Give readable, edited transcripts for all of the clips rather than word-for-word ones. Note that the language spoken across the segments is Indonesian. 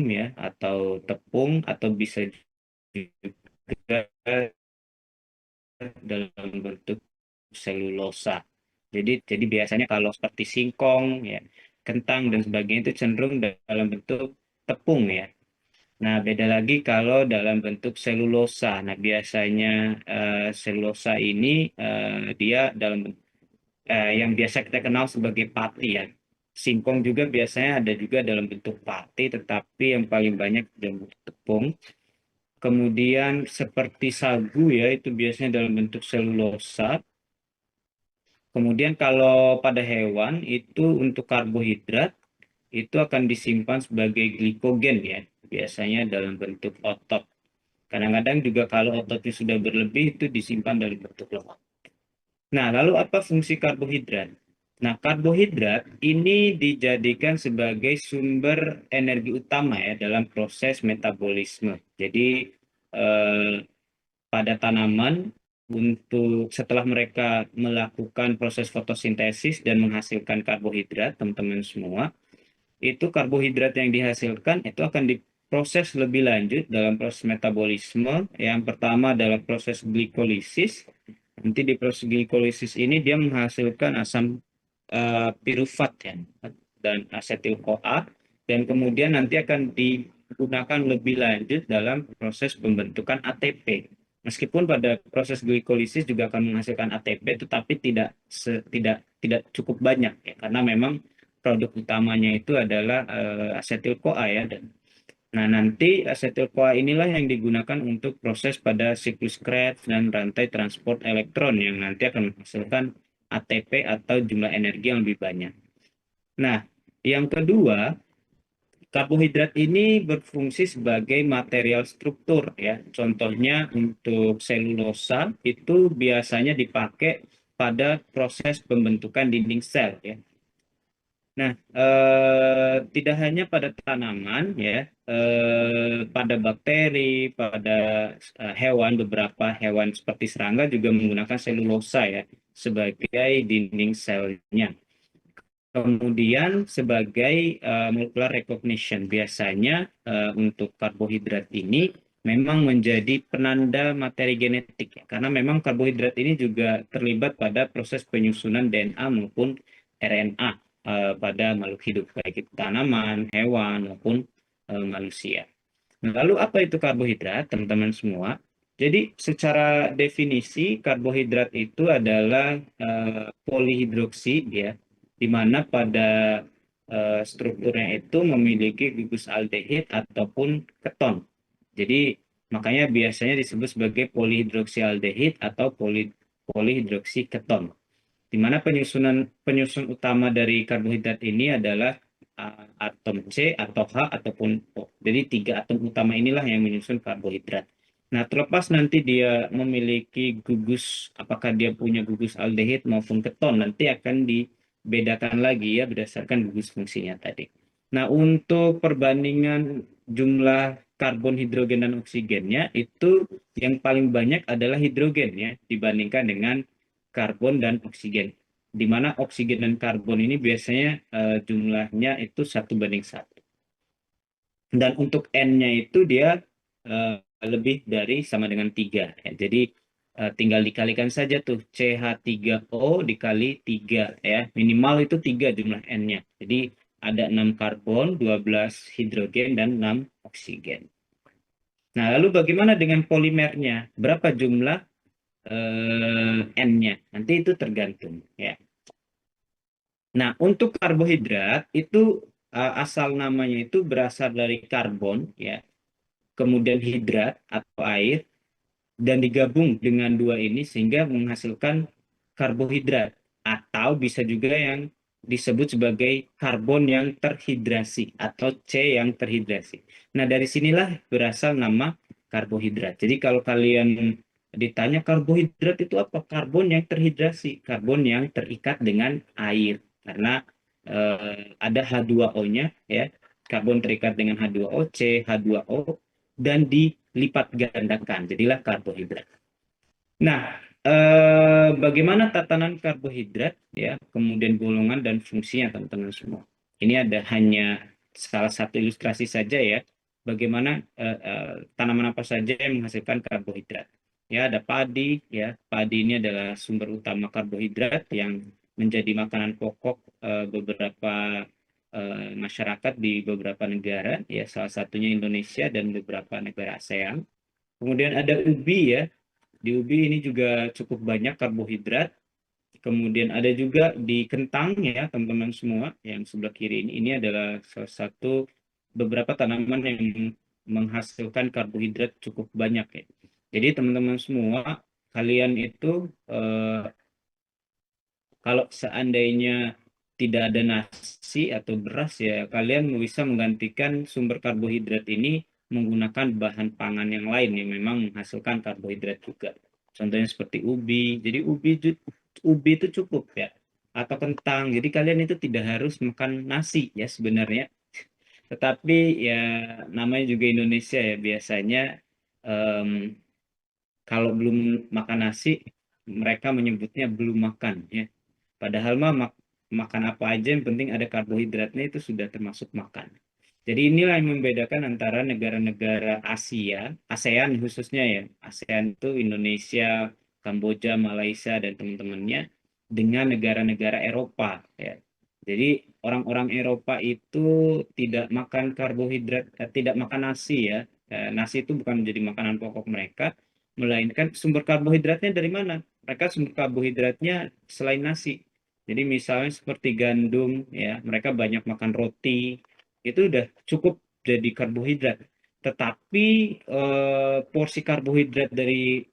ya atau tepung atau bisa juga dalam bentuk selulosa. Jadi biasanya kalau seperti singkong ya, kentang dan sebagainya itu cenderung dalam bentuk tepung ya. Nah, beda lagi kalau dalam bentuk selulosa. Nah, biasanya selulosa ini dia dalam yang biasa kita kenal sebagai pati ya. Singkong juga biasanya ada juga dalam bentuk pati, tetapi yang paling banyak dalam bentuk tepung. Kemudian seperti sagu ya, itu biasanya dalam bentuk selulosa. Kemudian kalau pada hewan itu untuk karbohidrat itu akan disimpan sebagai glikogen ya, biasanya dalam bentuk otot. Kadang-kadang juga kalau ototnya sudah berlebih itu disimpan dalam bentuk lemak. Nah, lalu apa fungsi karbohidrat? Nah, karbohidrat ini dijadikan sebagai sumber energi utama ya dalam proses metabolisme. Jadi eh, pada tanaman untuk setelah mereka melakukan proses fotosintesis dan menghasilkan karbohidrat, teman-teman semua, itu karbohidrat yang dihasilkan itu akan diproses lebih lanjut dalam proses metabolisme. Yang pertama adalah proses glikolisis. Nanti di proses glikolisis ini dia menghasilkan asam pirufat ya, dan asetil CoA, dan kemudian nanti akan digunakan lebih lanjut dalam proses pembentukan ATP. Meskipun pada proses glikolisis juga akan menghasilkan ATP, tetapi tidak cukup banyak ya, karena memang produk utamanya itu adalah asetil CoA ya. Nah, nanti asetil CoA inilah yang digunakan untuk proses pada siklus Krebs dan rantai transport elektron yang nanti akan menghasilkan ATP atau jumlah energi yang lebih banyak. Nah, yang kedua, karbohidrat ini berfungsi sebagai material struktur ya. Contohnya untuk selulosa itu biasanya dipakai pada proses pembentukan dinding sel ya. Nah, tidak hanya pada tanaman ya, pada bakteri, pada hewan, beberapa hewan seperti serangga juga menggunakan selulosa ya sebagai dinding selnya. Kemudian sebagai molecular recognition, biasanya untuk karbohidrat ini memang menjadi penanda materi genetik ya, karena memang karbohidrat ini juga terlibat pada proses penyusunan DNA maupun RNA pada makhluk hidup, baik itu tanaman, hewan maupun manusia. Nah, lalu apa itu karbohidrat, teman-teman semua? Jadi secara definisi karbohidrat itu adalah polihidroksi ya, di mana pada strukturnya itu memiliki gugus aldehid ataupun keton. Jadi makanya biasanya disebut sebagai polihidroksialdehid atau polihidroksi keton. Di mana penyusun utama dari karbohidrat ini adalah atom C atau H ataupun O. Jadi tiga atom utama inilah yang menyusun karbohidrat. Nah, terlepas nanti dia memiliki gugus, apakah dia punya gugus aldehid maupun keton, nanti akan dibedakan lagi ya berdasarkan gugus fungsinya tadi. Nah, untuk perbandingan jumlah karbon, hidrogen, dan oksigennya, itu yang paling banyak adalah hidrogen ya, dibandingkan dengan karbon dan oksigen. Di mana oksigen dan karbon ini biasanya jumlahnya itu 1:1. Dan untuk N-nya itu dia lebih dari sama dengan 3. Ya. Jadi tinggal dikalikan saja tuh CH3O dikali 3 ya. Minimal itu 3 jumlah N-nya. Jadi ada 6 karbon, 12 hidrogen, dan 6 oksigen. Nah, lalu bagaimana dengan polimernya? Berapa jumlah N-nya? Nanti itu tergantung ya. Nah, untuk karbohidrat itu asal namanya itu berasal dari karbon ya, kemudian hidrat atau air, dan digabung dengan dua ini sehingga menghasilkan karbohidrat, atau bisa juga yang disebut sebagai karbon yang terhidrasi atau C yang terhidrasi. Nah, dari sinilah berasal nama karbohidrat. Jadi kalau kalian ditanya karbohidrat itu apa? Karbon yang terhidrasi, karbon yang terikat dengan air. Karena ada H2O-nya ya, karbon terikat dengan H2O, C, H2O, dan dilipat gandakan. Jadilah karbohidrat. Nah, bagaimana tatanan karbohidrat ya, kemudian golongan dan fungsinya teman-teman semua. Ini ada hanya salah satu ilustrasi saja ya, bagaimana tanaman apa saja yang menghasilkan karbohidrat. Ya, ada padi, ya. Padi ini adalah sumber utama karbohidrat yang menjadi makanan pokok beberapa masyarakat di beberapa negara, ya, salah satunya Indonesia dan beberapa negara ASEAN. Kemudian ada ubi, ya. Di ubi ini juga cukup banyak karbohidrat. Kemudian ada juga di kentang, ya teman-teman semua yang sebelah kiri ini adalah salah satu beberapa tanaman yang menghasilkan karbohidrat cukup banyak, ya. Jadi teman-teman semua, kalian itu kalau seandainya tidak ada nasi atau beras, ya kalian bisa menggantikan sumber karbohidrat ini menggunakan bahan pangan yang lain yang memang menghasilkan karbohidrat juga. Contohnya seperti ubi. Jadi ubi itu cukup, ya, atau kentang. Jadi kalian itu tidak harus makan nasi ya sebenarnya. Tetapi ya namanya juga Indonesia, ya, biasanya em, kalau belum makan nasi mereka menyebutnya belum makan, ya. Padahal mah makan apa aja yang penting ada karbohidratnya itu sudah termasuk makan. Jadi inilah yang membedakan antara negara-negara Asia, ASEAN khususnya, ya. ASEAN itu Indonesia, Kamboja, Malaysia dan teman-temannya dengan negara-negara Eropa, ya. Jadi orang-orang Eropa itu tidak makan karbohidrat, tidak makan nasi, ya. Nasi itu bukan menjadi makanan pokok mereka, melainkan sumber karbohidratnya dari mana? Mereka sumber karbohidratnya selain nasi. Jadi misalnya seperti gandum, ya, mereka banyak makan roti, itu udah cukup jadi karbohidrat. Tetapi porsi karbohidrat dari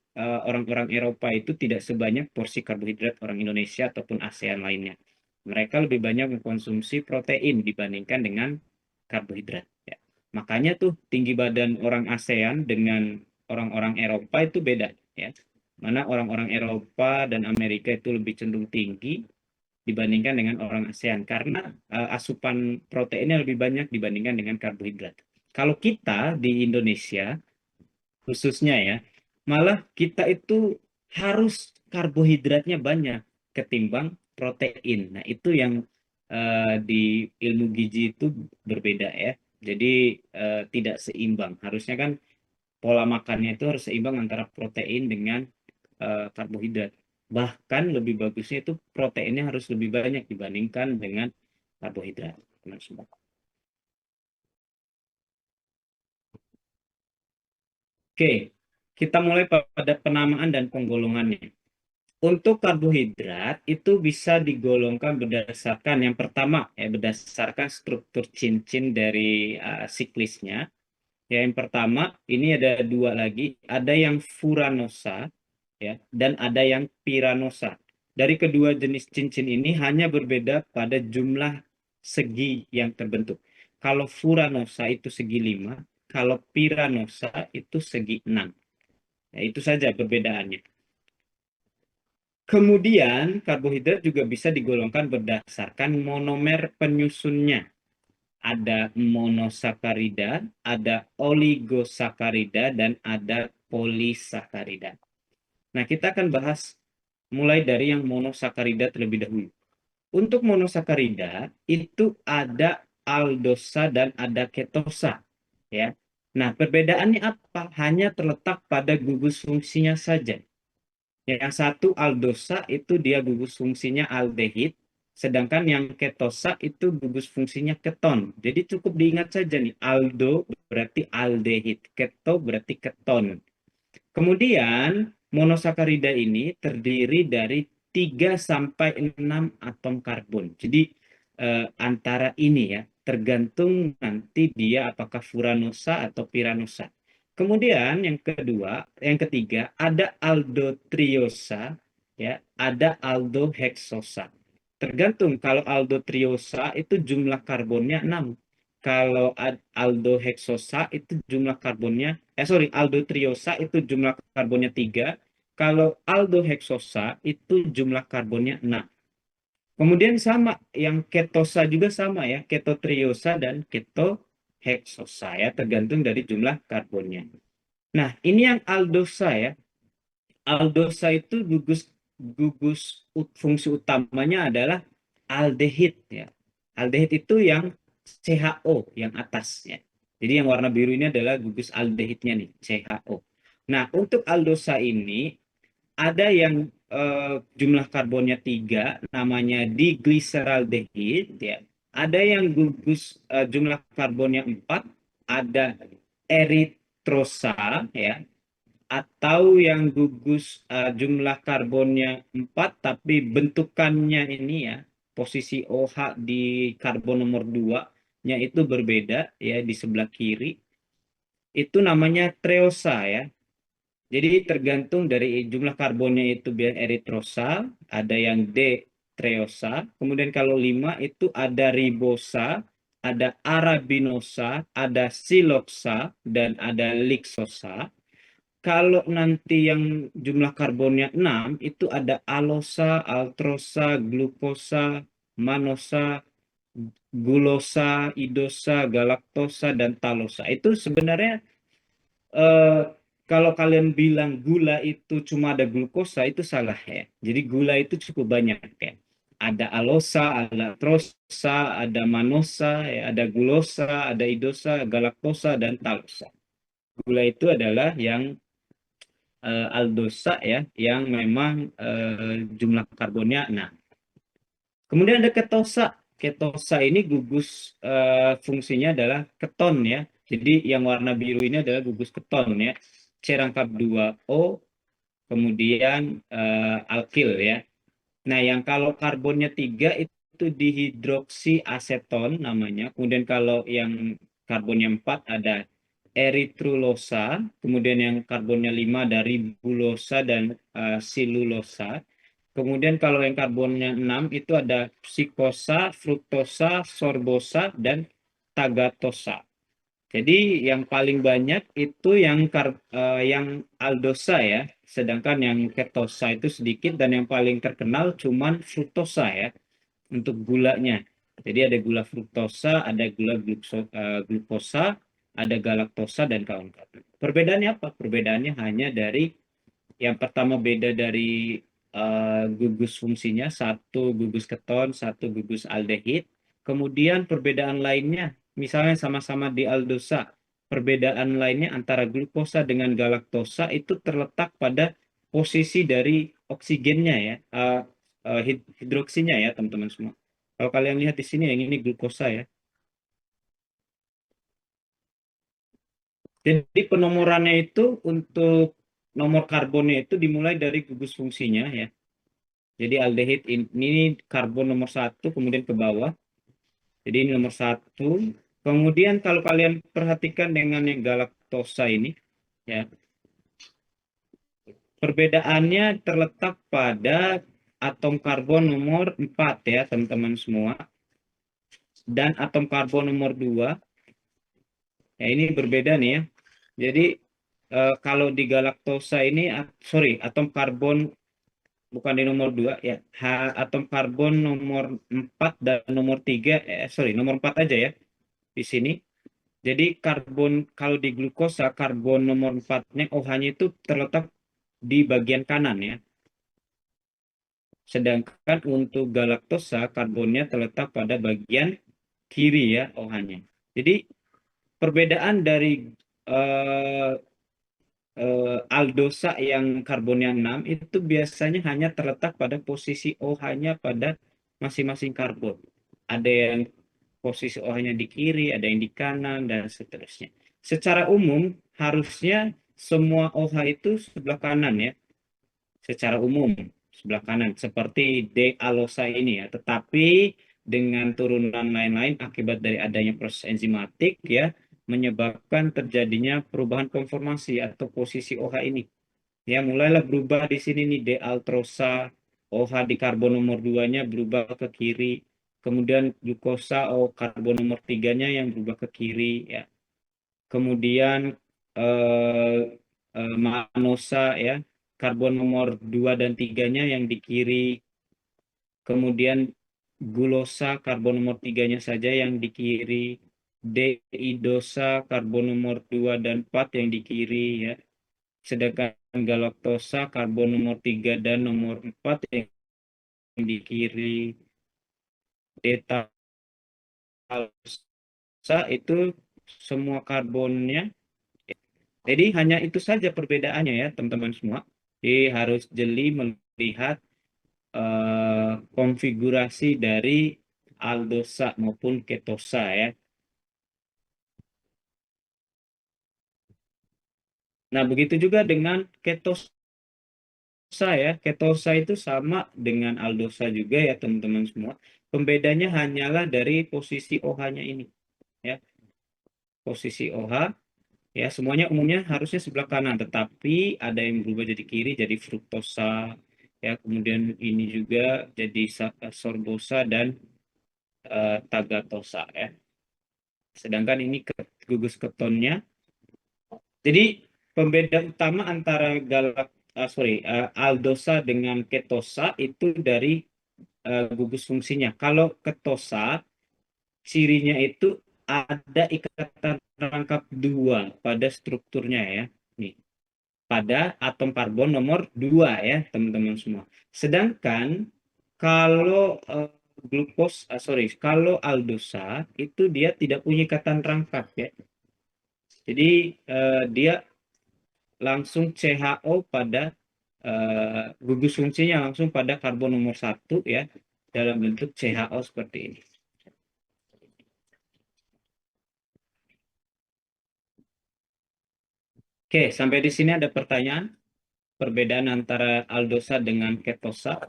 orang-orang Eropa itu tidak sebanyak porsi karbohidrat orang Indonesia ataupun ASEAN lainnya. Mereka lebih banyak mengkonsumsi protein dibandingkan dengan karbohidrat, ya. Makanya tuh tinggi badan orang ASEAN dengan orang-orang Eropa itu beda, ya. Mana orang-orang Eropa dan Amerika itu lebih cenderung tinggi dibandingkan dengan orang ASEAN karena asupan proteinnya lebih banyak dibandingkan dengan karbohidrat. Kalau kita di Indonesia khususnya, ya, malah kita itu harus karbohidratnya banyak ketimbang protein. Nah, itu yang di ilmu gizi itu berbeda, ya. Jadi tidak seimbang. Harusnya kan pola makannya itu harus seimbang antara protein dengan karbohidrat. Bahkan lebih bagusnya itu proteinnya harus lebih banyak dibandingkan dengan karbohidrat. Oke, kita mulai pada penamaan dan penggolongannya. Untuk karbohidrat itu bisa digolongkan berdasarkan yang pertama, ya, berdasarkan struktur cincin dari siklisnya. Ya, yang pertama ini ada dua lagi, ada yang furanosa, ya, dan ada yang piranosa. Dari kedua jenis cincin ini hanya berbeda pada jumlah segi yang terbentuk. Kalau Furanosa itu segi 5, kalau Piranosa itu segi 6. Ya, itu saja perbedaannya. Kemudian karbohidrat juga bisa digolongkan berdasarkan monomer penyusunnya. Ada monosakarida, ada oligosakarida, dan ada polisakarida. Nah, kita akan bahas mulai dari yang monosakarida terlebih dahulu. Untuk monosakarida itu ada aldosa dan ada ketosa, ya. Nah, perbedaannya apa? Hanya terletak pada gugus fungsinya saja. Yang satu aldosa itu dia gugus fungsinya aldehid, sedangkan yang ketosa itu gugus fungsinya keton. Jadi cukup diingat saja nih, aldo berarti aldehid, keto berarti keton. Kemudian monosakarida ini terdiri dari 3 sampai 6 atom karbon. Jadi antara ini, ya, tergantung nanti dia apakah furanosa atau piranosa. Kemudian yang ketiga ada aldotriosa, ya, ada aldoheksosa. Tergantung, kalau aldotriosa itu jumlah karbonnya 6. Kalau aldoheksosa itu jumlah karbonnya, aldotriosa itu jumlah karbonnya 3. Kalau aldoheksosa itu jumlah karbonnya 6. Kemudian sama, yang ketosa juga sama, ya, ketotriosa dan ketoheksosa, ya, tergantung dari jumlah karbonnya. Nah, ini yang aldosa, ya. Aldosa itu gugus gugus fungsi utamanya adalah aldehid, ya. Aldehid itu yang CHO yang atasnya. Jadi yang warna biru ini adalah gugus aldehidnya nih, CHO. Nah, untuk aldosa ini ada yang jumlah karbonnya 3, namanya diglyceraldehid, ya. Ada yang gugus jumlah karbonnya 4, ada eritrosa, ya. Atau yang gugus jumlah karbonnya 4, tapi bentukannya ini ya, posisi OH di karbon nomor 2-nya itu berbeda ya di sebelah kiri. Itu namanya treosa ya. Jadi tergantung dari jumlah karbonnya itu biar eritrosa, ada yang D-treosa, kemudian kalau 5 itu ada ribosa, ada arabinosa, ada siloxa, dan ada lixosa. Kalau nanti yang jumlah karbonnya 6 itu ada alosa, altrosa, glukosa, manosa, gulosa, idosa, galaktosa, dan talosa. Itu sebenarnya eh, kalau kalian bilang gula itu cuma ada glukosa itu salah ya. Jadi gula itu cukup banyak ya. Ada alosa, ada trosa, ada manosa, ya, ada gulosa, ada idosa, galaktosa, dan talosa. Gula itu adalah yang aldosa ya, yang memang jumlah karbonnya. Nah, kemudian ada ketosa. Ketosa ini gugus fungsinya adalah keton ya. Jadi yang warna biru ini adalah gugus keton ya. C rangkap 2O, kemudian alkil ya. Nah, yang kalau karbonnya 3 itu dihidroksiaseton namanya. Kemudian kalau yang karbonnya 4 ada eritrulosa, kemudian yang karbonnya 5 ada ribulosa dan silulosa. Kemudian kalau yang karbonnya 6 itu ada psikosa, fruktosa, sorbosa, dan tagatosa. Jadi yang paling banyak itu yang aldosa ya, sedangkan yang ketosa itu sedikit dan yang paling terkenal cuman fruktosa ya untuk gulanya. Jadi ada gula fruktosa, ada gula glukosa, ada galaktosa dan kawan-kawan. Perbedaannya apa? Perbedaannya hanya dari yang pertama beda dari gugus fungsinya, satu gugus keton, satu gugus aldehid. Kemudian perbedaan lainnya, misalnya sama-sama di aldosa, perbedaan lainnya antara glukosa dengan galaktosa itu terletak pada posisi dari oksigennya ya, hidroksinya ya teman-teman semua. Kalau kalian lihat di sini yang ini glukosa ya. Jadi penomorannya itu untuk nomor karbonnya itu dimulai dari gugus fungsinya ya. Jadi aldehid ini karbon nomor 1, kemudian ke bawah. Jadi ini nomor 1. Kemudian kalau kalian perhatikan dengan yang galaktosa ini, ya perbedaannya terletak pada atom karbon nomor 4 ya teman-teman semua. Dan atom karbon nomor 2, ya ini berbeda nih ya. Jadi kalau di galaktosa ini, sorry, atom karbon bukan di nomor 2 ya. Atom karbon nomor 4 dan nomor 3, sorry, nomor 4 aja ya di sini. Jadi karbon kalau di glukosa karbon nomor 4-nya OH-nya itu terletak di bagian kanan ya. Sedangkan untuk galaktosa karbonnya terletak pada bagian kiri ya OH-nya. Jadi perbedaan dari eh, aldosa yang karbonnya 6 itu biasanya hanya terletak pada posisi OH-nya pada masing-masing karbon. Ada yang posisi OH-nya di kiri, ada yang di kanan, dan seterusnya. Secara umum, harusnya semua OH itu sebelah kanan ya, secara umum sebelah kanan, seperti D-alosa ini ya. Tetapi dengan turunan lain-lain akibat dari adanya proses enzimatik ya, menyebabkan terjadinya perubahan konformasi atau posisi OH ini. Ya, mulailah berubah di sini nih D-altrosa, OH di karbon nomor 2-nya berubah ke kiri. Kemudian glukosa, karbon nomor 3-nya yang berubah ke kiri ya. Kemudian eh, manosa ya, karbon nomor 2 dan 3-nya yang di kiri. Kemudian gulosa, karbon nomor 3-nya saja yang di kiri. D-idosa, karbon nomor 2 dan 4 yang di kiri ya. Sedangkan galaktosa karbon nomor 3 dan nomor 4 yang di kiri. Beta itu semua karbonnya. Jadi hanya itu saja perbedaannya ya teman-teman semua. Jadi harus jeli melihat konfigurasi dari aldosa maupun ketosa ya. Nah, begitu juga dengan ketosa ya. Ketosa itu sama dengan aldosa juga ya teman-teman semua. Pembedanya hanyalah dari posisi OH-nya ini ya. Posisi OH ya semuanya umumnya harusnya sebelah kanan, tetapi ada yang berubah jadi kiri jadi fruktosa ya. Kemudian ini juga jadi sorbosa dan tagatosa ya. Sedangkan ini gugus ketonnya. Jadi pembeda utama antara aldosa dengan ketosa itu dari gugus fungsinya. Kalau ketosa cirinya itu ada ikatan rangkap dua pada strukturnya ya. Nih, pada atom karbon nomor 2 ya, teman-teman semua. Sedangkan kalau kalau aldosa itu dia tidak punya ikatan rangkap ya. Jadi dia langsung CHO pada gugus fungsinya langsung pada karbon nomor 1 ya, dalam bentuk CHO seperti ini. Oke, sampai di sini ada pertanyaan? Perbedaan antara aldosa dengan ketosa.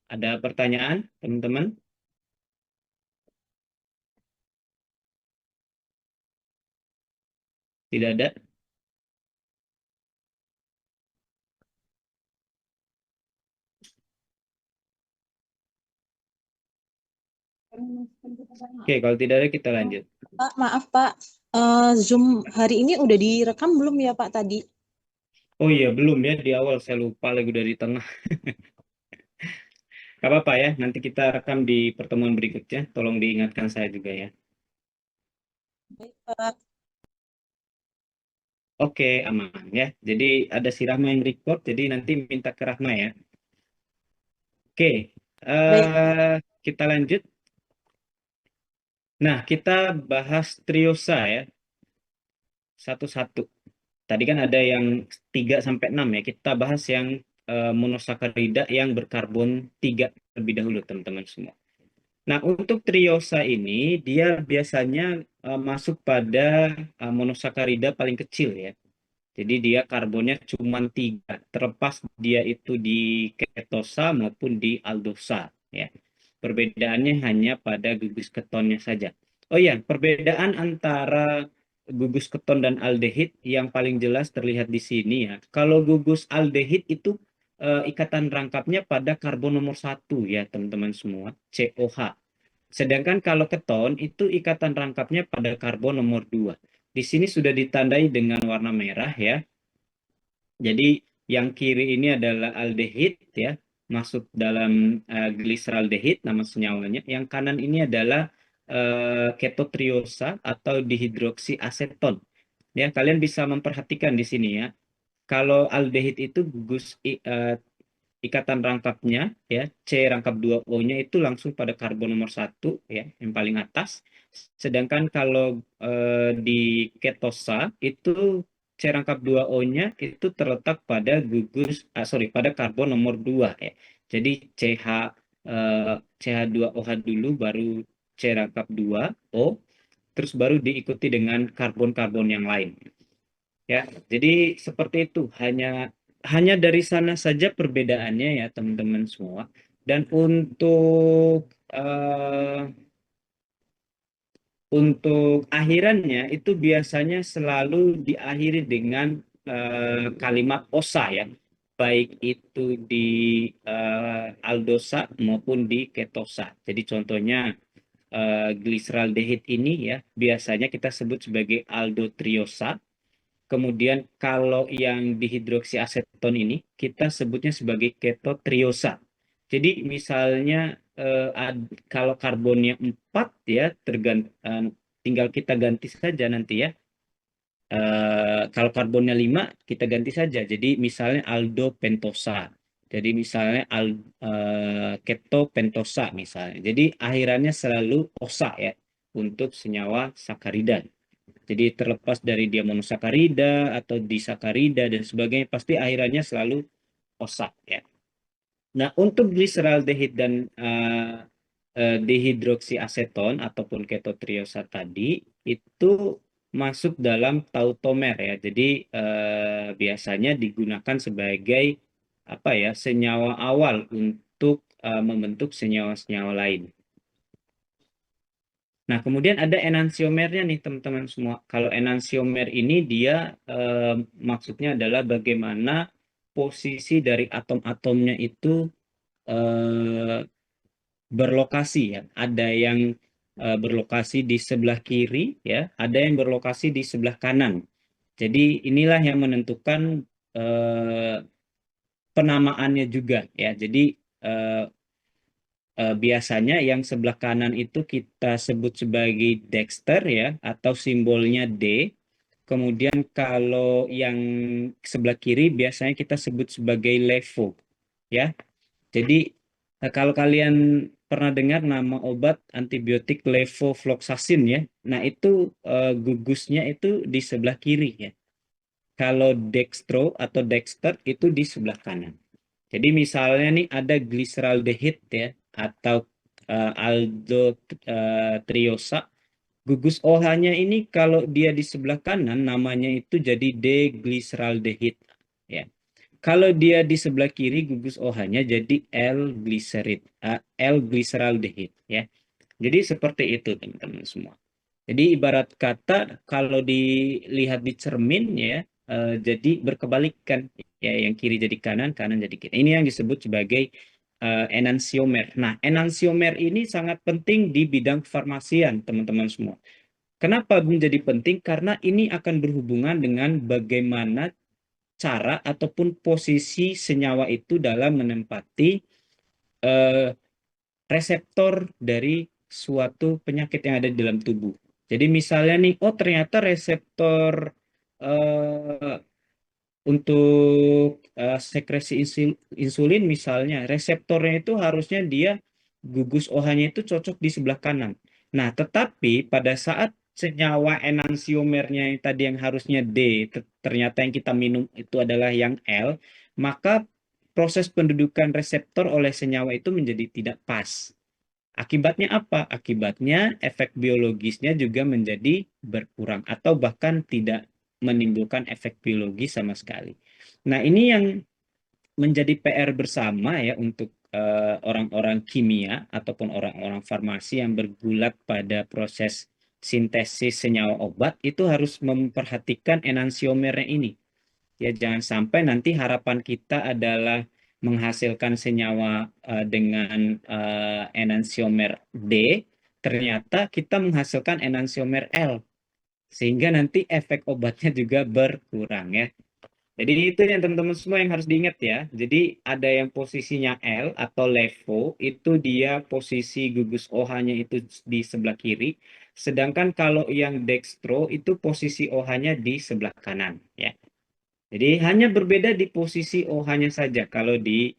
Ada pertanyaan, teman-teman? Tidak ada? Oke, kalau tidak ada kita lanjut. Pak, maaf Pak. Zoom hari ini udah direkam belum ya Pak tadi? Oh iya, belum ya di awal. Saya lupa lagi dari tengah. Gak apa-apa ya, nanti kita rekam di pertemuan berikutnya. Tolong diingatkan saya juga ya. Baik, Pak. Oke, aman ya. Jadi ada si Rahma yang record, jadi nanti minta ke Rahma ya. Oke, Baik. kita lanjut. Nah, kita bahas triosa ya, satu-satu. Tadi kan ada yang 3 sampai 6 ya. Kita bahas yang monosakarida yang berkarbon 3 terlebih dahulu, teman-teman semua. Nah, untuk triosa ini dia biasanya masuk pada monosakarida paling kecil ya. Jadi dia karbonnya cuma 3, terlepas dia itu di ketosa maupun di aldosa ya. Perbedaannya hanya pada gugus ketonnya saja. Oh iya, perbedaan antara gugus keton dan aldehid yang paling jelas terlihat di sini ya. Kalau gugus aldehid itu ikatan rangkapnya pada karbon nomor 1 ya, teman-teman semua, COH. Sedangkan kalau keton itu ikatan rangkapnya pada karbon nomor 2. Di sini sudah ditandai dengan warna merah ya. Jadi yang kiri ini adalah aldehid ya, masuk dalam glyceraldehid nama senyawanya. Yang kanan ini adalah ketotriosa atau dihidroksiaseton. Ya, kalian bisa memperhatikan di sini ya. Kalau aldehid itu ikatan rangkapnya ya, C rangkap 2O-nya itu langsung pada karbon nomor 1 ya, yang paling atas. Sedangkan kalau di ketosa itu C rangkap 2O-nya itu terletak pada pada karbon nomor 2 ya. Jadi eh, CH2OH dulu baru C rangkap 2O terus baru diikuti dengan karbon-karbon yang lain. Ya, jadi seperti itu. Hanya dari sana saja perbedaannya ya teman-teman semua. Dan untuk akhirannya itu biasanya selalu diakhiri dengan kalimat osa ya, baik itu di aldosa maupun di ketosa. Jadi contohnya glyceraldehid ini ya biasanya kita sebut sebagai aldotriosa. Kemudian kalau yang dihidroksiaseton ini kita sebutnya sebagai ketotriosa. Jadi misalnya kalau karbonnya 4 ya tinggal kita ganti saja nanti ya. Kalau karbonnya 5 kita ganti saja. Jadi misalnya aldopentosa. Jadi misalnya ketopentosa misalnya. Jadi akhirannya selalu osa ya untuk senyawa sakarida. Jadi terlepas dari dia monosakarida atau disakarida dan sebagainya, pasti akhirannya selalu osa ya. Nah, untuk glyceraldehyde dan dihidroksiaseton ataupun ketotriosa tadi itu masuk dalam tautomer ya. Jadi biasanya digunakan sebagai apa ya, senyawa awal untuk membentuk senyawa-senyawa lain. Nah, kemudian ada enantiomernya nih teman-teman semua. Kalau enantiomer ini dia maksudnya adalah bagaimana posisi dari atom-atomnya itu eh, berlokasi ya. Ada yang berlokasi di sebelah kiri ya, ada yang berlokasi di sebelah kanan. Jadi inilah yang menentukan eh, penamaannya juga ya. Jadi eh, biasanya yang sebelah kanan itu kita sebut sebagai dexter ya, atau simbolnya D. Kemudian kalau yang sebelah kiri biasanya kita sebut sebagai levo ya. Jadi kalau kalian pernah dengar nama obat antibiotik levofloxacin ya, nah itu gugusnya itu di sebelah kiri ya. Kalau dextro atau dexter itu di sebelah kanan. Jadi misalnya nih ada glyceraldehyde ya atau aldoteriosa, gugus OH-nya ini kalau dia di sebelah kanan namanya itu jadi D-glyceraldehyde ya. Kalau dia di sebelah kiri gugus OH-nya jadi L-glyceraldehyde ya. Jadi seperti itu teman-teman semua. Jadi ibarat kata kalau dilihat di cermin ya, jadi berkebalikan ya, yang kiri jadi kanan, kanan jadi kiri. Ini yang disebut sebagai enantiomer. Nah, enantiomer ini sangat penting di bidang farmasian, teman-teman semua. Kenapa menjadi penting? Karena ini akan berhubungan dengan bagaimana cara ataupun posisi senyawa itu dalam menempati eh, reseptor dari suatu penyakit yang ada di dalam tubuh. Jadi misalnya nih, oh ternyata reseptor eh, untuk sekresi insulin misalnya, reseptornya itu harusnya dia gugus OH-nya itu cocok di sebelah kanan. Nah, tetapi pada saat senyawa enantiomernya yang tadi yang harusnya D, ternyata yang kita minum itu adalah yang L, maka proses pendudukan reseptor oleh senyawa itu menjadi tidak pas. Akibatnya apa? Akibatnya efek biologisnya juga menjadi berkurang atau bahkan tidak menimbulkan efek biologis sama sekali. Nah, ini yang menjadi PR bersama ya untuk orang-orang kimia ataupun orang-orang farmasi yang bergulat pada proses sintesis senyawa obat itu harus memperhatikan enantiomernya ini. Ya, jangan sampai nanti harapan kita adalah menghasilkan senyawa dengan enantiomer D, ternyata kita menghasilkan enantiomer L, sehingga nanti efek obatnya juga berkurang ya. Jadi itu yang teman-teman semua yang harus diingat ya. Jadi ada yang posisinya L atau levo, itu dia posisi gugus OH-nya itu di sebelah kiri. Sedangkan kalau yang dextro itu posisi OH-nya di sebelah kanan ya. Jadi hanya berbeda di posisi OH-nya saja kalau di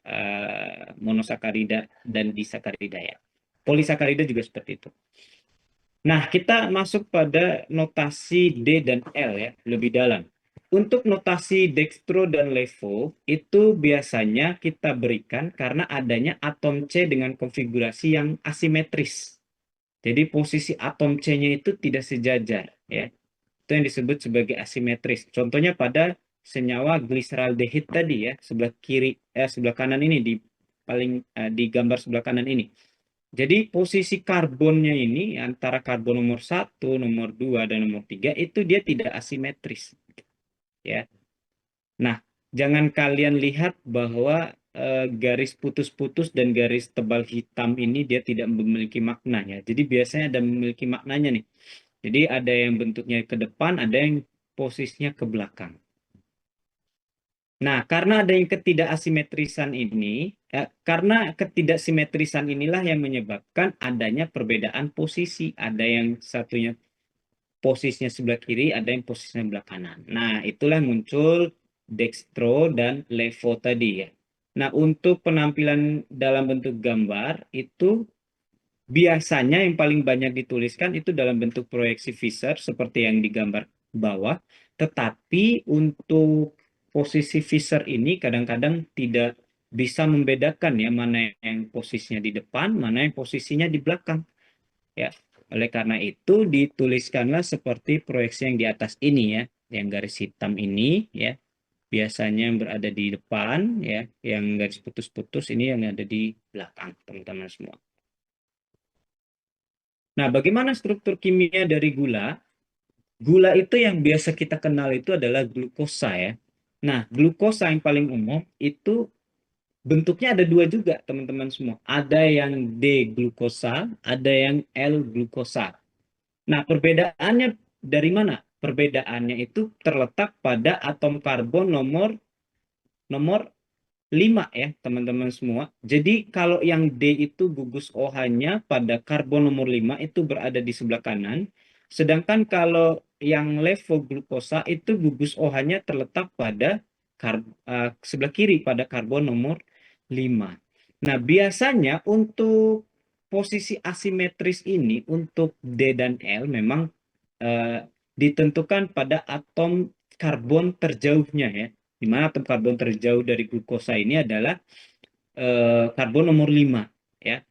monosakarida dan disakarida ya. Polisakarida juga seperti itu. Nah, kita masuk pada notasi D dan L ya, lebih dalam. Untuk notasi dextro dan levo itu biasanya kita berikan karena adanya atom C dengan konfigurasi yang asimetris. Jadi posisi atom C-nya itu tidak sejajar ya. Itu yang disebut sebagai asimetris. Contohnya pada senyawa glyceraldehyde tadi ya, sebelah kiri sebelah kanan ini di gambar sebelah kanan ini. Jadi posisi karbonnya ini antara karbon nomor satu, nomor 2 dan nomor 3 itu dia tidak asimetris ya. Nah, jangan kalian lihat bahwa garis putus-putus dan garis tebal hitam ini dia tidak memiliki makna ya. Jadi biasanya ada memiliki maknanya nih. Jadi ada yang bentuknya ke depan, ada yang posisinya ke belakang. Nah, karena ada yang ketidakasimetrisan ini, karena ketidaksimetrisan inilah yang menyebabkan adanya perbedaan posisi. Ada yang satunya posisinya sebelah kiri, ada yang posisinya sebelah kanan. Nah, itulah muncul dextro dan levo tadi ya. Nah, untuk penampilan dalam bentuk gambar itu biasanya yang paling banyak dituliskan itu dalam bentuk proyeksi Fisher seperti yang digambar bawah. Tetapi untuk posisi Fisher ini kadang-kadang tidak bisa membedakan ya mana yang posisinya di depan, mana yang posisinya di belakang. Ya, oleh karena itu dituliskanlah seperti proyeksi yang di atas ini ya, yang garis hitam ini ya, biasanya yang berada di depan ya, yang garis putus-putus ini yang ada di belakang, teman-teman semua. Nah, bagaimana struktur kimia dari gula? Gula itu yang biasa kita kenal itu adalah glukosa ya. Nah, glukosa yang paling umum itu bentuknya ada dua juga, teman-teman semua. Ada yang D-glukosa, ada yang L-glukosa. Nah, perbedaannya dari mana? Perbedaannya itu terletak pada atom karbon nomor nomor 5 ya, teman-teman semua. Jadi kalau yang D itu gugus OH-nya pada karbon nomor 5 itu berada di sebelah kanan. Sedangkan kalau yang levoglukosa itu gugus OH-nya terletak pada sebelah kiri pada karbon nomor 5. Nah, biasanya untuk posisi asimetris ini untuk D dan L memang eh, ditentukan pada atom karbon terjauhnya ya, di mana atom karbon terjauh dari glukosa ini adalah karbon nomor 5 ya.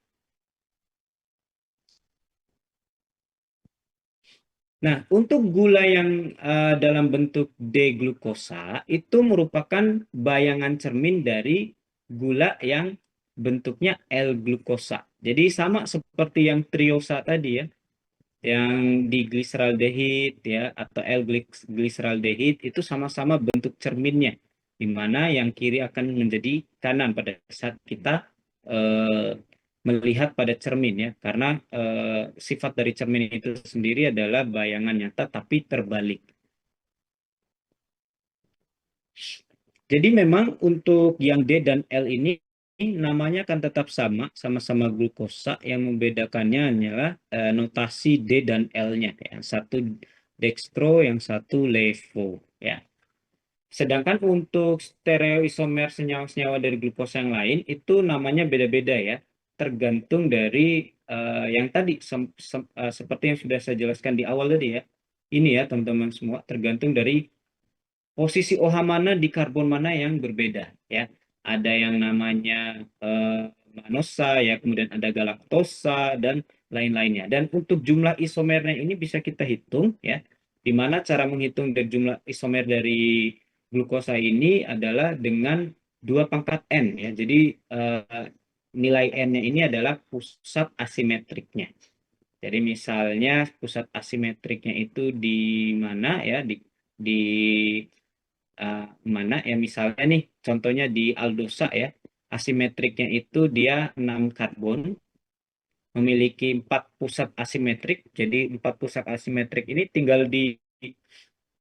Nah, untuk gula yang dalam bentuk D-glukosa itu merupakan bayangan cermin dari gula yang bentuknya L-glukosa. Jadi sama seperti yang triosa tadi ya, yang diglyceraldehid ya atau L-glyceraldehid itu sama-sama bentuk cerminnya, di mana yang kiri akan menjadi kanan pada saat kita eh, melihat pada cermin ya, karena sifat dari cermin itu sendiri adalah bayangan nyata tapi terbalik. Jadi memang untuk yang D dan L ini namanya akan tetap sama, sama-sama glukosa. Yang membedakannya hanyalah notasi D dan L-nya. Yang satu dextro, yang satu levo. Ya. Sedangkan untuk stereoisomer senyawa-senyawa dari glukosa yang lain itu namanya beda-beda ya. Tergantung dari yang tadi seperti yang sudah saya jelaskan di awal tadi ya. Ini ya teman-teman semua tergantung dari posisi OH mana di karbon mana yang berbeda ya. Ada yang namanya manosa ya, kemudian ada galaktosa dan lain-lainnya. Dan untuk jumlah isomernya ini bisa kita hitung ya. Di mana cara menghitung dari jumlah isomer dari glukosa ini adalah dengan 2 pangkat N ya. Jadi nilai N-nya ini adalah pusat asimetriknya. Jadi misalnya pusat asimetriknya itu di mana ya, di mana ya, misalnya nih contohnya di aldosa ya, asimetriknya itu dia 6 karbon memiliki 4 pusat asimetrik. Jadi 4 pusat asimetrik ini tinggal di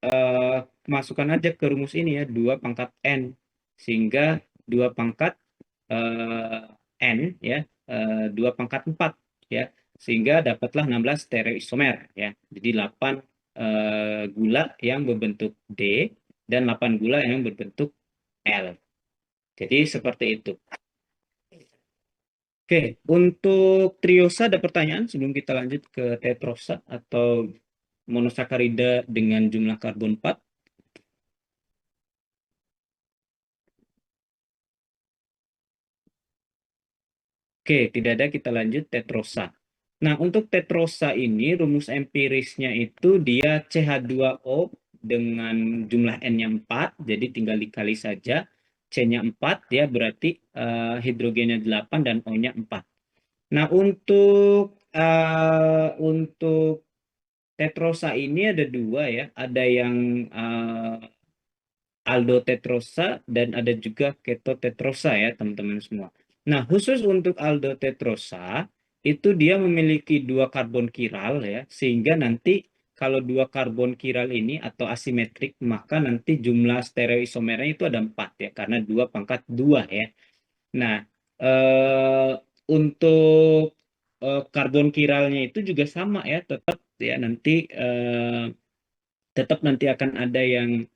eh, masukkan aja ke rumus ini ya, 2 pangkat N, sehingga 2 pangkat eh, N ya, 2 pangkat 4 ya, sehingga dapatlah 16 stereoisomer ya. Jadi 8 gula yang berbentuk D dan 8 gula yang berbentuk L. Jadi seperti itu. Oke, untuk triosa ada pertanyaan sebelum kita lanjut ke tetrosa atau monosakarida dengan jumlah karbon 4? Oke, tidak ada, kita lanjut tetrosa. Nah, untuk tetrosa ini rumus empirisnya itu dia CH2O dengan jumlah N-nya 4, jadi tinggal dikali saja. C-nya 4 ya, berarti hidrogennya 8 dan O-nya 4. Nah, untuk tetrosa ini ada dua ya, ada yang aldotetrosa dan ada juga ketotetrosa ya teman-teman semua. Nah, khusus untuk aldotetrosa itu dia memiliki 2 karbon kiral ya, sehingga nanti kalau 2 karbon kiral ini atau asimetrik maka nanti jumlah stereoisomernya itu ada 4 ya, karena 2 pangkat 2 ya. Nah, eh, untuk karbon kiralnya itu juga sama ya, tetap ya nanti tetap nanti akan ada yang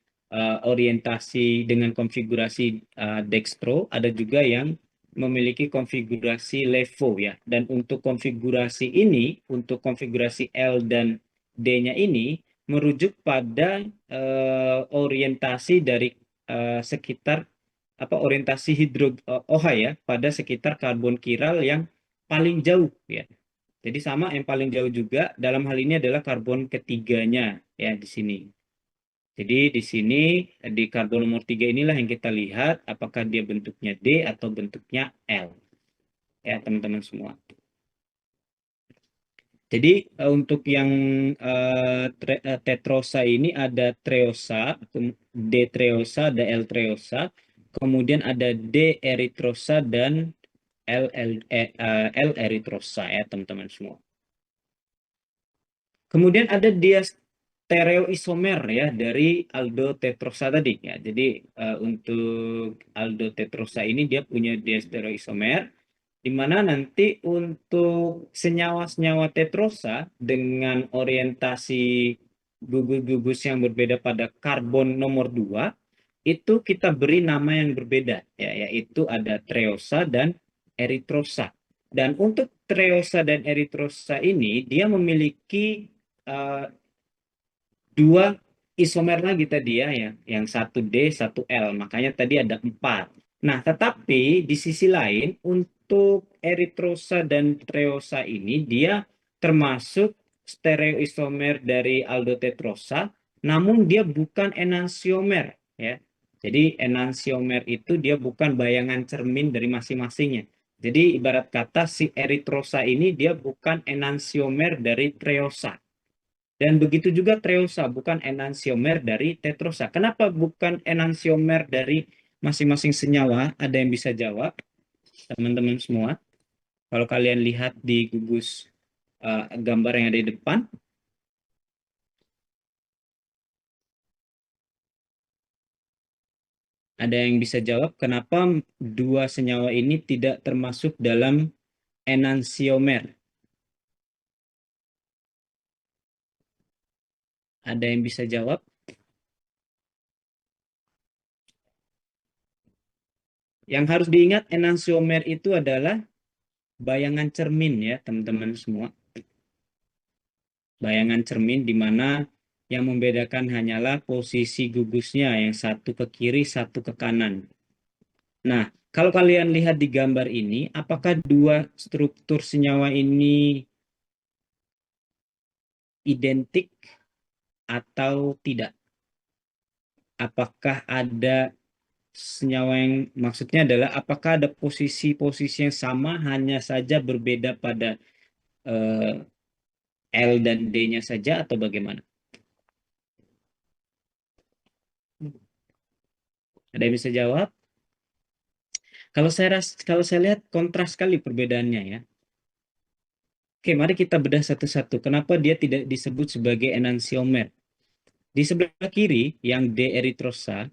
orientasi dengan konfigurasi dextro, ada juga yang memiliki konfigurasi levo ya. Dan untuk konfigurasi ini, untuk konfigurasi L dan D-nya ini merujuk pada orientasi dari sekitar orientasi OH ya pada sekitar karbon kiral yang paling jauh ya. Jadi sama yang paling jauh juga dalam hal ini adalah karbon ketiganya ya di sini. Jadi di sini di karbon nomor 3 inilah yang kita lihat apakah dia bentuknya D atau bentuknya L. Ya, teman-teman semua. Jadi untuk yang tetrosa ini ada treosa, D treosa, ada L treosa, kemudian ada D eritrosa dan L eritrosa ya teman-teman semua. Kemudian ada dia stereoisomer ya dari aldotetrosa tadi ya. Jadi untuk aldotetrosa ini dia punya dia stereoisomer di mana nanti untuk senyawa-senyawa tetrosa dengan orientasi gugus-gugus yang berbeda pada karbon nomor 2 itu kita beri nama yang berbeda ya, yaitu ada treosa dan eritrosa. Dan untuk treosa dan eritrosa ini dia memiliki dua isomer lagi tadi ya, yang satu D, satu L. Makanya tadi ada 4. Nah, tetapi di sisi lain untuk eritrosa dan treosa ini dia termasuk stereoisomer dari aldotetrosa, namun dia bukan enantiomer ya. Jadi enantiomer itu dia bukan bayangan cermin dari masing-masingnya. Jadi ibarat kata si eritrosa ini dia bukan enantiomer dari treosa. Dan begitu juga treosa, bukan enantiomer dari tetrosa. Kenapa bukan enantiomer dari masing-masing senyawa? Ada yang bisa jawab, teman-teman semua? Kalau kalian lihat di gugus gambar yang ada di depan, ada yang bisa jawab kenapa dua senyawa ini tidak termasuk dalam enantiomer? Ada yang bisa jawab? Yang harus diingat enantiomer itu adalah bayangan cermin ya, teman-teman semua. Bayangan cermin di mana yang membedakan hanyalah posisi gugusnya, yang satu ke kiri, satu ke kanan. Nah, kalau kalian lihat di gambar ini, apakah dua struktur senyawa ini identik atau tidak? Apakah ada senyawa yang maksudnya adalah apakah ada posisi-posisi yang sama hanya saja berbeda pada eh, L dan D-nya saja atau bagaimana? Ada yang bisa jawab? Kalau saya lihat kontras sekali perbedaannya ya. Oke, mari kita bedah satu-satu. Kenapa dia tidak disebut sebagai enantiomer? Di sebelah kiri yang D eritrosa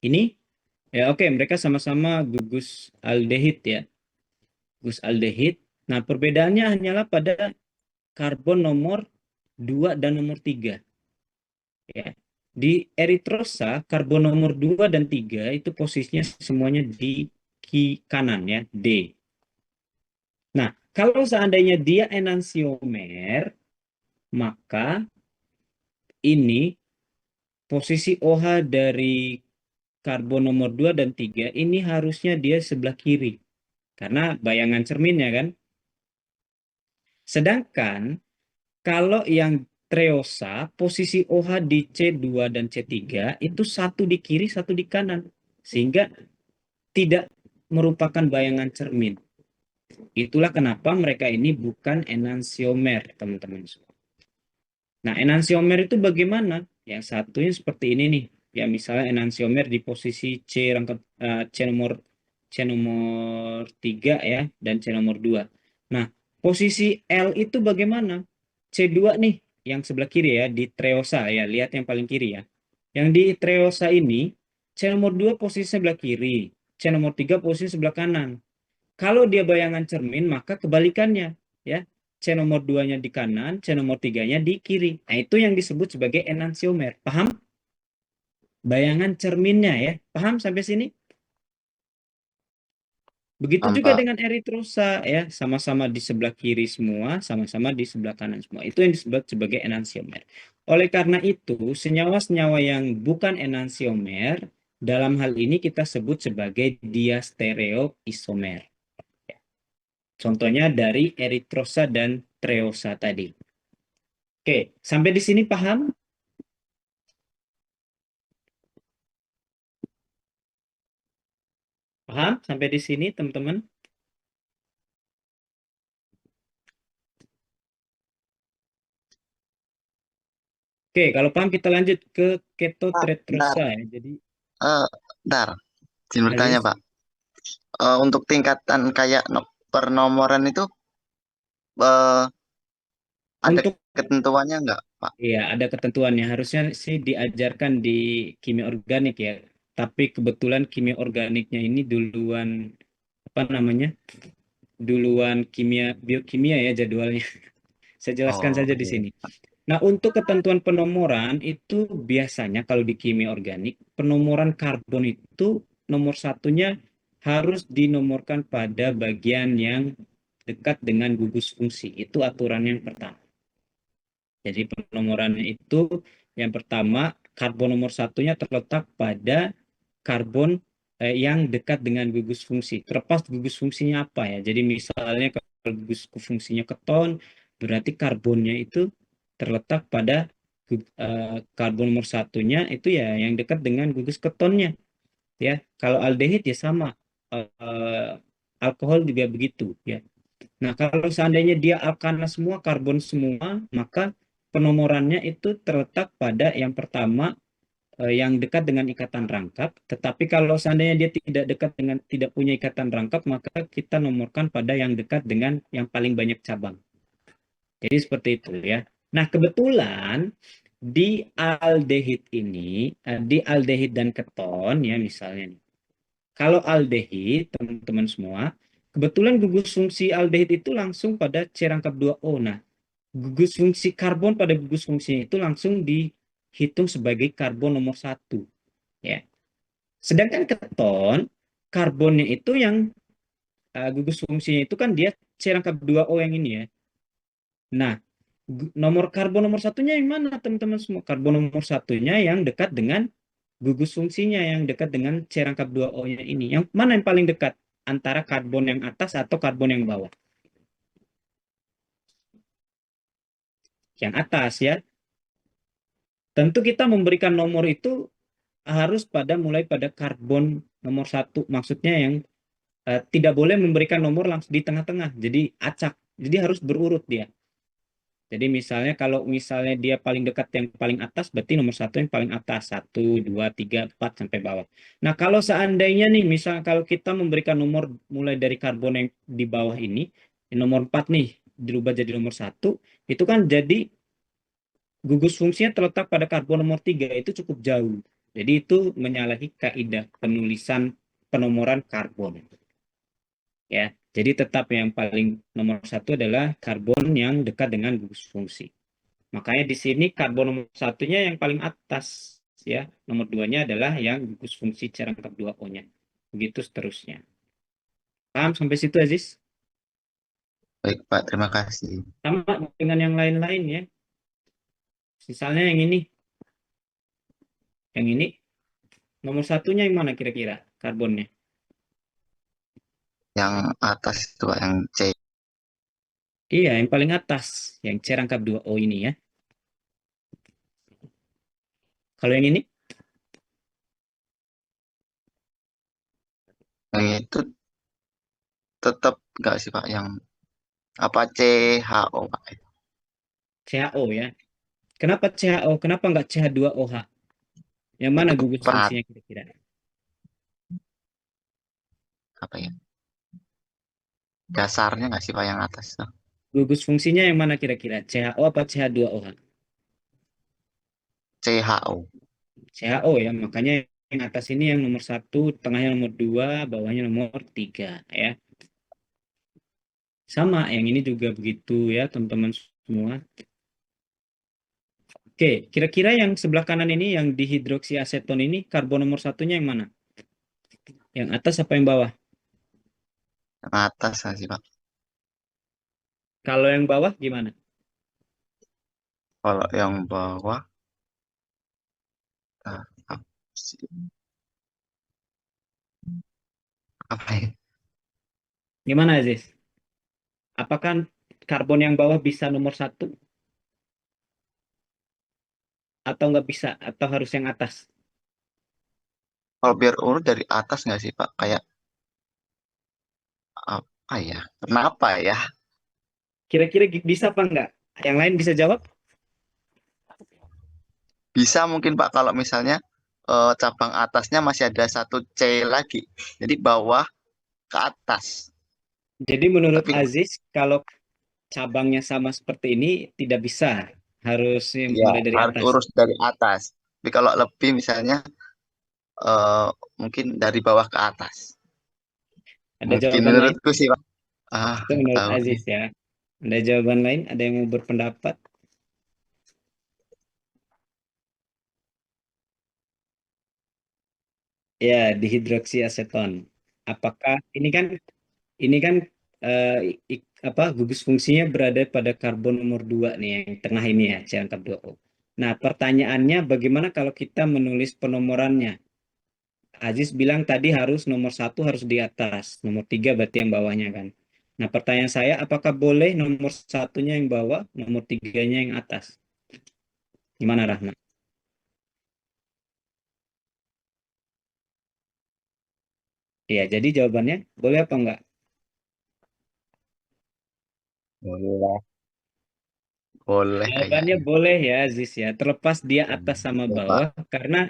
ini ya oke, mereka sama-sama gugus aldehid ya. Gugus aldehid. Nah, perbedaannya hanyalah pada karbon nomor 2 dan nomor 3 ya. Di eritrosa karbon nomor 2 dan 3 itu posisinya semuanya di kanan ya, D. Nah, kalau seandainya dia enantiomer, maka ini posisi OH dari karbon nomor 2 dan 3 ini harusnya dia sebelah kiri. Karena bayangan cerminnya kan. Sedangkan kalau yang treosa, posisi OH di C2 dan C3 itu satu di kiri, satu di kanan. Sehingga tidak merupakan bayangan cermin. Itulah kenapa mereka ini bukan enantiomer, teman-teman. Nah, enantiomer itu bagaimana? Yang satunya seperti ini nih. Ya, misalnya enantiomer di posisi C nomor 3 ya dan C nomor 2. Nah, posisi L itu bagaimana? C2 nih yang sebelah kiri ya di treosa ya, lihat yang paling kiri ya. Yang di treosa ini C nomor 2 posisi sebelah kiri, C nomor 3 posisi sebelah kanan. Kalau dia bayangan cermin, maka kebalikannya. Ya, C nomor 2-nya di kanan, C nomor 3-nya di kiri. Nah, itu yang disebut sebagai enantiomer. Paham? bayangan cerminnya ya. Paham sampai sini? Begitu juga Pak. dengan eritrosa ya, sama-sama di sebelah kiri semua, sama-sama di sebelah kanan semua. Itu yang disebut sebagai enantiomer. Oleh karena itu, senyawa-senyawa yang bukan enantiomer dalam hal ini kita sebut sebagai diastereoisomer. Contohnya dari eritrosa dan treosa tadi. Oke, sampai di sini paham? Paham sampai di sini, teman-teman? Oke, kalau paham kita lanjut ke Pak, bentar. ketotretrosa ya. Jadi, Eh, bentar. Izin bertanya, Aziz, Pak. Untuk tingkatan kayak pernomoran itu eh, ada untuk ketentuannya nggak, Pak? iya, ada ketentuannya. Harusnya sih diajarkan di kimia organik ya. Tapi kebetulan kimia organiknya ini duluan apa namanya? Duluan kimia biokimia ya jadwalnya. Saya jelaskan Oh saja di iya. sini. Nah, untuk ketentuan penomoran itu biasanya kalau di kimia organik, penomoran karbon itu nomor satunya harus dinomorkan pada bagian yang dekat dengan gugus fungsi. Itu aturan yang pertama. Jadi penomorannya itu yang pertama karbon nomor satunya terletak pada karbon yang dekat dengan gugus fungsi. Terlepas gugus fungsinya apa ya. Jadi misalnya kalau gugus fungsinya keton, berarti karbonnya itu terletak pada karbon nomor satunya itu ya yang dekat dengan gugus ketonnya. Ya, kalau aldehid ya sama. Eh, Alkohol juga begitu ya. Nah, kalau seandainya dia alkana semua, karbon semua, maka penomorannya itu terletak pada yang pertama yang dekat dengan ikatan rangkap. Tetapi kalau seandainya dia tidak dekat dengan tidak punya ikatan rangkap, maka kita nomorkan pada yang dekat dengan yang paling banyak cabang. Jadi seperti itu ya. Nah, kebetulan di aldehid ini, di aldehid dan keton ya misalnya nih. Kalau aldehid, teman-teman semua, kebetulan gugus fungsi aldehid itu langsung pada C rangkap 2O. Nah, gugus fungsi karbon pada gugus fungsinya itu langsung dihitung sebagai karbon nomor satu. Ya. Sedangkan keton, karbonnya itu yang gugus fungsinya itu kan dia C rangkap 2O yang ini ya. Nah, nomor karbon nomor satunya yang mana teman-teman semua? Karbon nomor satunya yang dekat dengan gugus fungsinya yang dekat dengan C rangkap 2O-nya ini. Yang mana yang paling dekat antara karbon yang atas atau karbon yang bawah? Yang atas ya. Tentu kita memberikan nomor itu harus mulai pada karbon nomor satu. Maksudnya yang tidak boleh memberikan nomor langsung di tengah-tengah. Jadi acak. Jadi harus berurut dia. Jadi misalnya kalau misalnya dia paling dekat yang paling atas, berarti nomor satu yang paling atas. Satu, dua, tiga, empat, sampai bawah. Nah kalau seandainya nih, misal kalau kita memberikan nomor mulai dari karbon yang di bawah ini, nomor 4 nih, dirubah jadi nomor satu, itu kan jadi gugus fungsinya terletak pada karbon nomor 3, itu cukup jauh. Jadi itu menyalahi kaidah penulisan penomoran karbon. Ya, jadi tetap yang paling nomor satu adalah karbon yang dekat dengan gugus fungsi. Makanya di sini karbon nomor satunya yang paling atas, ya. Nomor duanya adalah yang gugus fungsi cerangkap 2O-nya. Begitu seterusnya. Paham sampai situ, Aziz? Baik, Pak. Terima kasih. Sama dengan yang lain-lain ya. Misalnya yang ini nomor satunya yang mana kira-kira karbonnya? Yang atas itu, Pak, yang C. Iya, yang paling atas, yang cerangkap 2O ini ya. Kalau yang ini, Yang itu tetap nggak sih, Pak? Yang apa CHO, Pak? CHO ya. Kenapa CHO? Kenapa nggak CH2OH? Yang mana Itu gugus perat fungsinya kira-kira? apa ya? Dasarnya nggak sih, Pak, yang atas tuh? Gugus fungsinya yang mana kira-kira? CHO apa CH2OH? CHO. CHO ya, makanya yang atas ini yang nomor satu, tengahnya nomor dua, bawahnya nomor tiga ya. Sama, yang ini juga begitu ya teman-teman semua. Oke, kira-kira yang sebelah kanan ini yang dihidroksiaseton ini karbon nomor satunya yang mana? Yang atas apa yang bawah? Yang atas nggak sih Pak? Kalau yang bawah gimana? Kalau yang bawah, ah, apa sih? Apa ya? Gimana, Aziz? Apakah karbon yang bawah bisa nomor satu atau nggak bisa atau harus yang atas? Kalau biar urut dari atas nggak sih Pak? Kayak apa ya? Kenapa ya? Kira-kira bisa apa nggak? Yang lain bisa jawab? Bisa mungkin Pak kalau misalnya cabang atasnya masih ada satu C lagi. Jadi bawah ke atas. Jadi menurut Tapi Aziz, kalau cabangnya sama seperti ini tidak bisa, harus ya mulai dari harus atas. urus dari atas. Tapi kalau lebih misalnya eh, mungkin dari bawah ke atas. Ada Mungkin jawaban lain? menurutku sih Pak. Ah, Itu nggak menurut tahu nih. Aziz ya. Ada jawaban lain? Ada yang mau berpendapat? Ya, dihidroksiaseton. Apakah ini kan eh, apa gugus fungsinya berada pada karbon nomor 2 nih yang tengah ini ya, C angka 2O. Nah, pertanyaannya bagaimana kalau kita menulis penomorannya? Aziz bilang tadi harus nomor satu harus di atas, nomor tiga berarti yang bawahnya kan. Nah, pertanyaan saya, apakah boleh nomor satunya yang bawah, nomor tiganya yang atas? Gimana, Rahma? Iya, jadi jawabannya boleh apa enggak? Boleh. Boleh Jawabannya kayaknya. boleh ya, Aziz ya. Terlepas dia atas sama Boleh, Pak. bawah, karena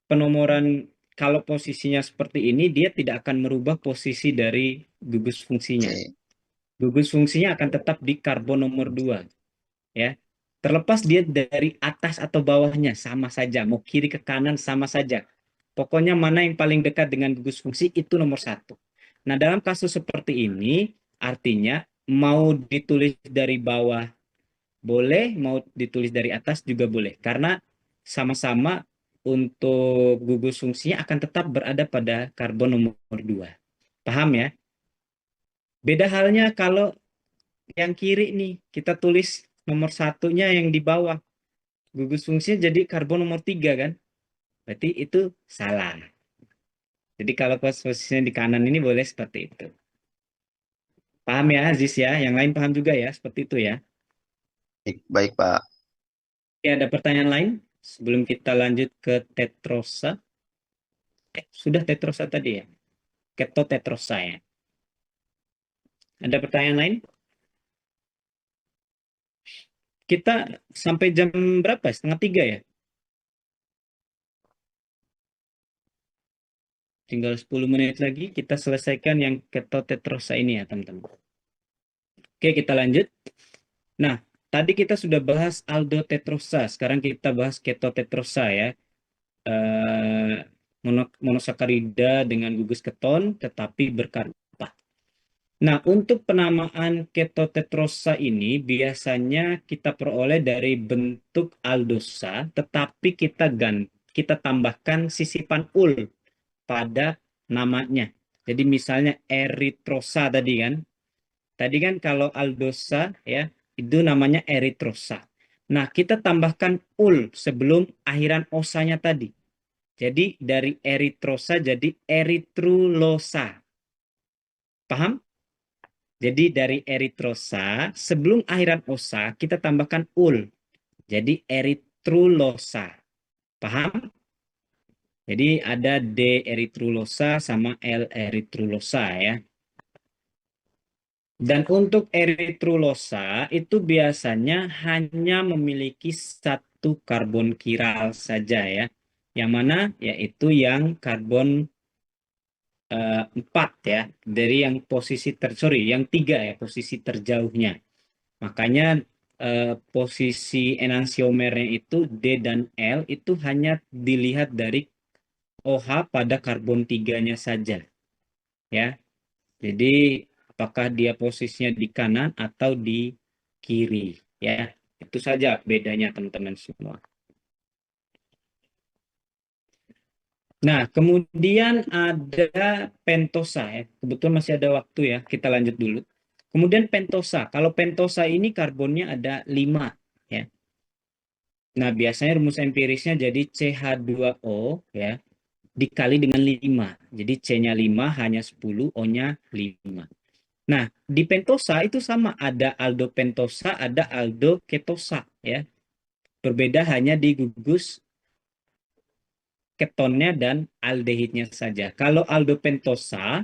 penomoran kalau posisinya seperti ini, dia tidak akan merubah posisi dari gugus fungsinya. C. Gugus fungsinya akan tetap di karbon nomor 2 ya. Terlepas dia dari atas atau bawahnya sama saja, mau kiri ke kanan sama saja. Pokoknya mana yang paling dekat dengan gugus fungsi itu nomor satu. Nah, dalam kasus seperti ini, artinya mau ditulis dari bawah boleh, mau ditulis dari atas juga boleh. Karena sama-sama untuk gugus fungsinya akan tetap berada pada karbon nomor 2. Paham ya? Beda halnya kalau yang kiri nih, kita tulis nomor satunya yang di bawah. Gugus fungsinya jadi karbon nomor 3 kan? Berarti itu salah. Jadi kalau posisinya di kanan ini boleh seperti itu. Paham ya Aziz ya? Yang lain paham juga ya? Seperti itu ya. Baik, baik, Pak. Oke, ada pertanyaan lain? Sebelum kita lanjut ke tetrosa. Sudah tetrosa tadi ya? Ketotetrosa ya. Ada pertanyaan lain? Kita sampai jam berapa? Setengah tiga ya? Tinggal 10 menit lagi kita selesaikan yang ketotetrosa ini ya teman-teman. Oke, kita lanjut. Nah, tadi kita sudah bahas aldotetrosa. Sekarang kita bahas ketotetrosa ya. Monosakarida dengan gugus keton tetapi berkarbohidrat. Nah, untuk penamaan ketotetrosa ini biasanya kita peroleh dari bentuk aldosa, tetapi kita tambahkan sisipan ul pada namanya. Jadi misalnya eritrosa tadi kan. Tadi kan kalau aldosa ya, itu namanya eritrosa. Nah, kita tambahkan ul sebelum akhiran osanya tadi. Jadi dari eritrosa jadi eritrulosa. Paham? Jadi dari eritrosa, sebelum akhiran osa, kita tambahkan ul. Jadi eritrulosa. Paham? Jadi ada D eritrulosa sama L eritrulosa ya. Dan untuk eritrulosa itu biasanya hanya memiliki satu karbon kiral saja ya. Yang mana? Yaitu yang karbon 4 ya. Dari yang sorry, yang 3 ya, posisi terjauhnya. Makanya posisi enantiomernya itu D dan L itu hanya dilihat dari OH pada karbon tiganya saja ya. Jadi apakah dia posisinya di kanan atau di kiri ya. Itu saja bedanya teman-teman semua. Nah, kemudian ada pentosa ya. Kebetulan masih ada waktu ya, kita lanjut dulu. Kemudian pentosa. Kalau pentosa ini karbonnya ada 5 ya. Nah, biasanya rumus empirisnya jadi CH2O ya dikali dengan 5. Jadi C-nya 5 hanya 10, O-nya 5. Nah, di pentosa itu sama, ada aldopentosa, ada aldoketosa ya. Berbeda hanya di gugus ketonnya dan aldehidnya saja. Kalau aldopentosa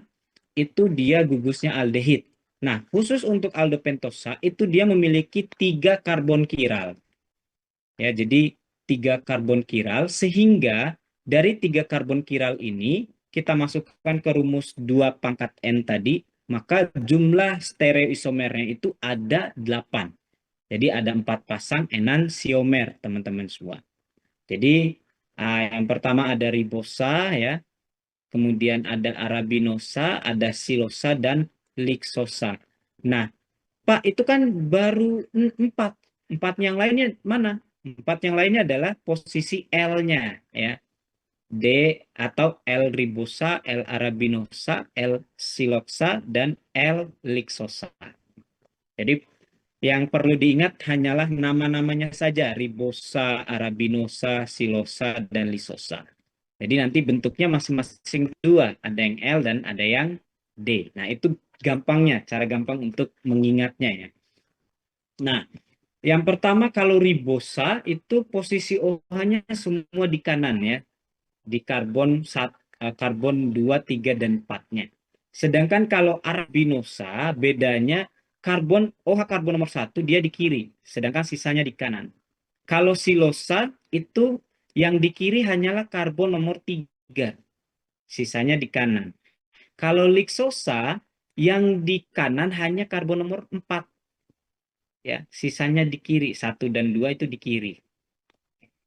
itu dia gugusnya aldehid. Nah, khusus untuk aldopentosa itu dia memiliki 3 karbon kiral. Ya, jadi 3 karbon kiral sehingga dari 3 karbon kiral ini kita masukkan ke rumus 2 pangkat N tadi, maka jumlah stereoisomernya itu ada 8. Jadi ada 4 pasang enantiomer, teman-teman semua. Jadi yang pertama ada ribosa ya, kemudian ada arabinosa, ada silosa dan lixosa. Nah, Pak itu kan baru 4. 4 yang lainnya mana? 4 yang lainnya adalah posisi L-nya ya. D atau L ribosa, L arabinosa, L silosa dan L lixosa. Jadi yang perlu diingat hanyalah nama-namanya saja, ribosa, arabinosa, silosa, dan lisosa. Jadi nanti bentuknya masing-masing 2, ada yang L dan ada yang D. Nah, itu gampangnya, cara gampang untuk mengingatnya ya. Nah, yang pertama kalau ribosa itu posisi OH-nya semua di kanan ya, di karbon 2, 3, dan 4-nya. Sedangkan kalau arabinosa bedanya OH karbon nomor 1 dia di kiri, sedangkan sisanya di kanan. Kalau silosa itu yang di kiri hanyalah karbon nomor 3, sisanya di kanan. Kalau lixosa yang di kanan hanya karbon nomor 4 ya, sisanya di kiri, 1 dan 2 itu di kiri.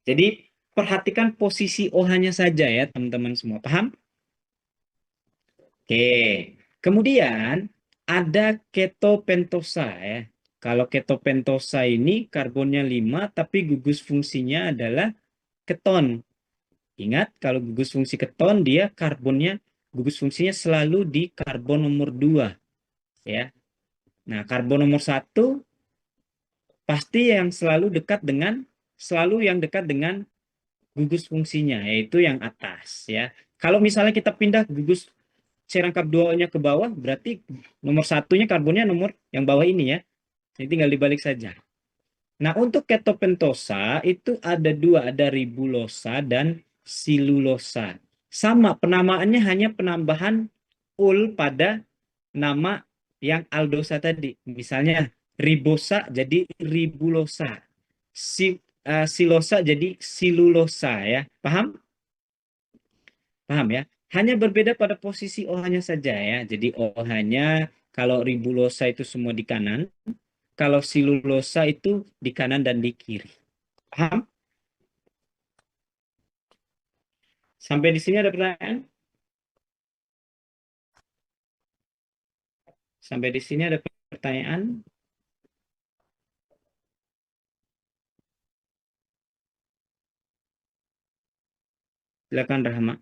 Jadi perhatikan posisi OH-nya saja ya teman-teman semua. Paham? Oke. Kemudian ada ketopentosa ya. Kalau ketopentosa ini karbonnya 5 tapi gugus fungsinya adalah keton. Ingat kalau gugus fungsi keton dia gugus fungsinya selalu di karbon nomor 2 ya. Nah, karbon nomor 1 pasti selalu yang dekat dengan gugus fungsinya, yaitu yang atas ya. Kalau misalnya kita pindah gugus C rangkap 2-nya ke bawah, berarti nomor 1-nya karbonnya nomor yang bawah ini ya. Jadi tinggal dibalik saja. Nah, untuk ketopentosa itu ada 2, ada ribulosa dan silulosa. Sama, penamaannya hanya penambahan ul pada nama yang aldosa tadi. Misalnya ribosa jadi ribulosa. Silosa jadi silulosa ya. Paham? Paham ya? Hanya berbeda pada posisi OH-nya saja ya. Jadi OH-nya kalau ribulosa itu semua di kanan, kalau silulosa itu di kanan dan di kiri. Paham? Sampai di sini ada pertanyaan? Sampai di sini ada pertanyaan? Silakan Rahma.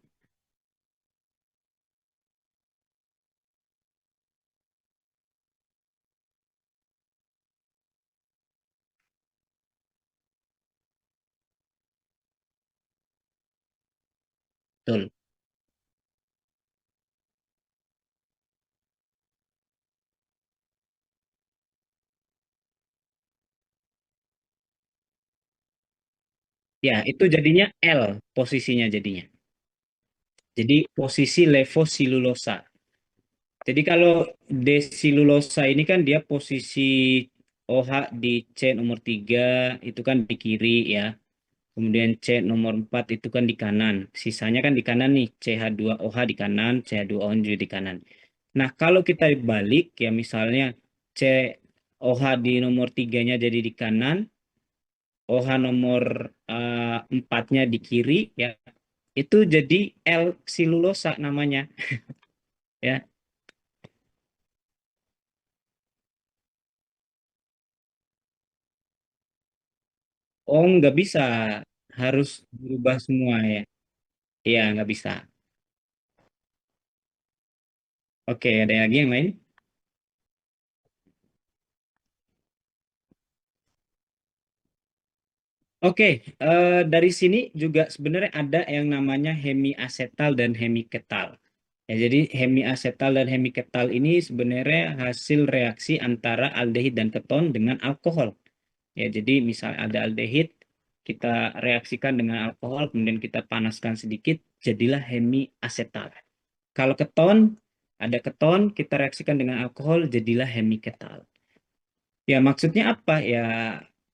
Betul. Ya, itu jadinya L posisinya jadinya. Jadi posisi levosilulosa. Jadi kalau desilulosa ini kan dia posisi OH di C nomor 3 itu kan di kiri ya. Kemudian C nomor 4 itu kan di kanan. Sisanya kan di kanan nih. CH2OH di kanan, CH2OH juga di kanan. Nah, kalau kita balik ya misalnya COH di nomor 3-nya jadi di kanan, OH nomor 4-nya di kiri ya. Itu jadi L silulosa namanya ya. Oh, nggak bisa. Harus berubah semua ya. Iya, nggak bisa. Oke, ada lagi yang lain? Oke, dari sini juga sebenarnya ada yang namanya hemiasetal dan hemiketal. Ya, jadi hemiasetal dan hemiketal ini sebenarnya hasil reaksi antara aldehid dan keton dengan alkohol. Ya, jadi misal ada aldehid, kita reaksikan dengan alkohol, kemudian kita panaskan sedikit, jadilah hemiasetal. Kalau keton, ada keton, kita reaksikan dengan alkohol, jadilah hemiketal. Ya, maksudnya apa? Ya,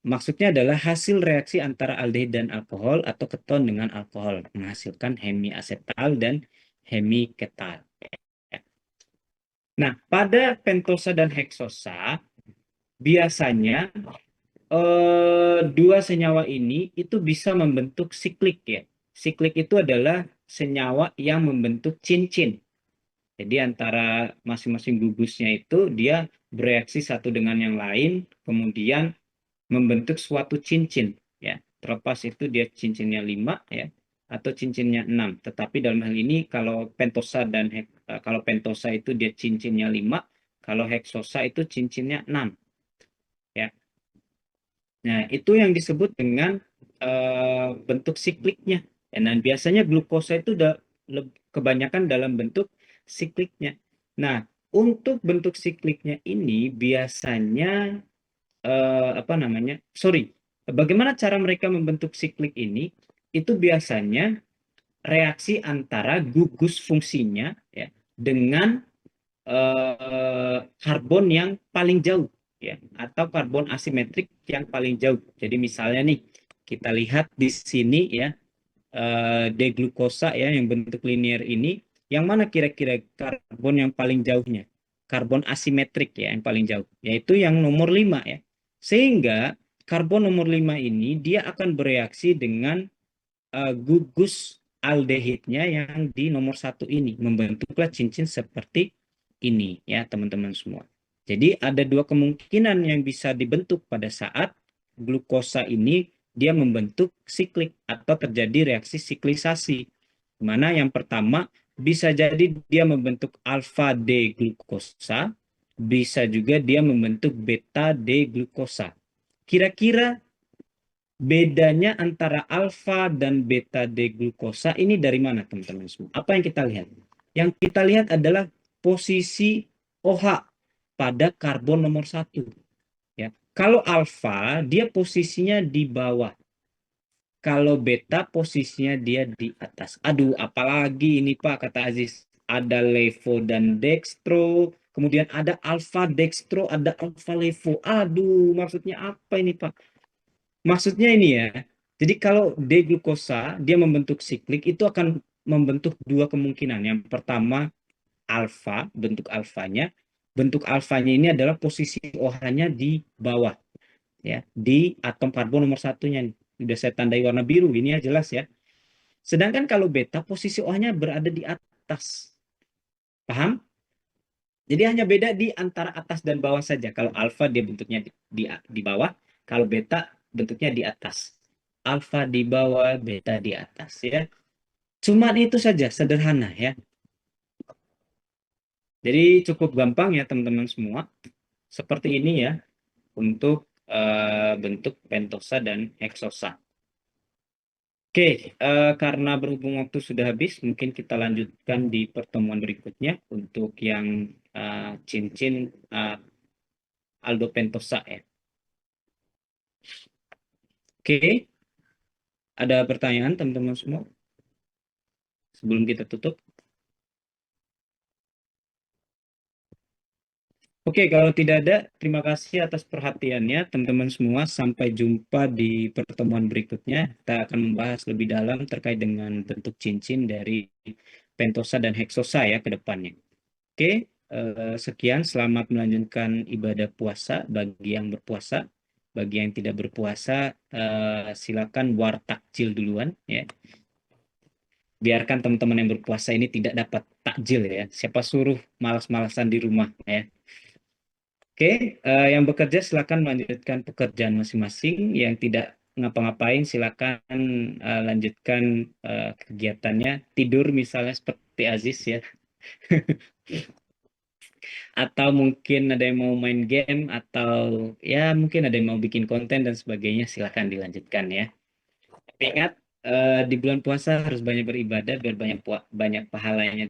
maksudnya adalah hasil reaksi antara aldehid dan alkohol atau keton dengan alkohol menghasilkan hemiasetal dan hemiketal. Nah, pada pentosa dan heksosa, biasanya dua senyawa ini itu bisa membentuk siklik ya. Siklik itu adalah senyawa yang membentuk cincin. Jadi antara masing-masing gugusnya itu dia bereaksi satu dengan yang lain, kemudian membentuk suatu cincin ya. Terlepas itu dia cincinnya 5 ya atau cincinnya 6. Tetapi dalam hal ini kalau pentosa dan kalau pentosa itu dia cincinnya 5, kalau heksosa itu cincinnya 6 ya. Nah, itu yang disebut dengan bentuk sikliknya. Dan biasanya glukosa itu udah kebanyakan dalam bentuk sikliknya. Nah, untuk bentuk sikliknya ini biasanya apa namanya? Sorry, bagaimana cara mereka membentuk siklik ini? Itu biasanya reaksi antara gugus fungsinya ya dengan karbon yang paling jauh ya atau karbon asimetrik yang paling jauh. Jadi misalnya nih kita lihat di sini ya D-glukosa ya yang bentuk linear ini yang mana kira-kira karbon yang paling jauhnya? Karbon asimetrik ya yang paling jauh, yaitu yang nomor 5 ya. Sehingga karbon nomor 5 ini dia akan bereaksi dengan gugus aldehidnya yang di nomor 1 ini membentuklah cincin seperti ini ya teman-teman semua. Jadi ada dua kemungkinan yang bisa dibentuk pada saat glukosa ini dia membentuk siklik atau terjadi reaksi siklisasi. Mana yang pertama bisa jadi dia membentuk alfa D glukosa, bisa juga dia membentuk beta D glukosa. Kira-kira bedanya antara alfa dan beta D-glukosa ini dari mana teman-teman semua? Apa yang kita lihat? Yang kita lihat adalah posisi OH pada karbon nomor 1. Ya. Kalau alfa, dia posisinya di bawah. Kalau beta, posisinya dia di atas. Aduh, apalagi ini Pak, kata Aziz. Ada levo dan dextro, kemudian ada alfa dextro, ada alfa levo. Aduh, maksudnya apa ini Pak? Maksudnya ini ya, jadi kalau D-glukosa dia membentuk siklik itu akan membentuk dua kemungkinan. Yang pertama alfa, bentuk alfanya ini adalah posisi OH-nya di bawah, ya, di atom karbon nomor satunya. Sudah saya tandai warna biru, ini ya jelas ya. Sedangkan kalau beta posisi OH-nya berada di atas, paham? Jadi hanya beda di antara atas dan bawah saja. Kalau alfa dia bentuknya di bawah, kalau beta bentuknya di atas. Alfa di bawah, beta di atas ya. Cuman itu saja, sederhana ya. Jadi cukup gampang ya teman-teman semua. Seperti ini ya untuk bentuk pentosa dan heksosa. Oke, karena berhubung waktu sudah habis, mungkin kita lanjutkan di pertemuan berikutnya untuk yang cincin aldopentosa ya. Oke, ada pertanyaan teman-teman semua sebelum kita tutup? Oke, kalau tidak ada, terima kasih atas perhatiannya teman-teman semua. Sampai jumpa di pertemuan berikutnya. Kita akan membahas lebih dalam terkait dengan bentuk cincin dari pentosa dan heksosa ya ke depannya. Oke, sekian. Selamat melanjutkan ibadah puasa bagi yang berpuasa. Bagi yang tidak berpuasa, silakan war takjil duluan ya. Biarkan teman-teman yang berpuasa ini tidak dapat takjil ya. Siapa suruh malas-malasan di rumah ya. Oke, yang bekerja silakan melanjutkan pekerjaan masing-masing. Yang tidak ngapa-ngapain silakan lanjutkan kegiatannya, tidur misalnya seperti Aziz ya. Atau mungkin ada yang mau main game, atau ya mungkin ada yang mau bikin konten dan sebagainya, silakan dilanjutkan ya. Tapi ingat, di bulan puasa harus banyak beribadah biar banyak pahalanya.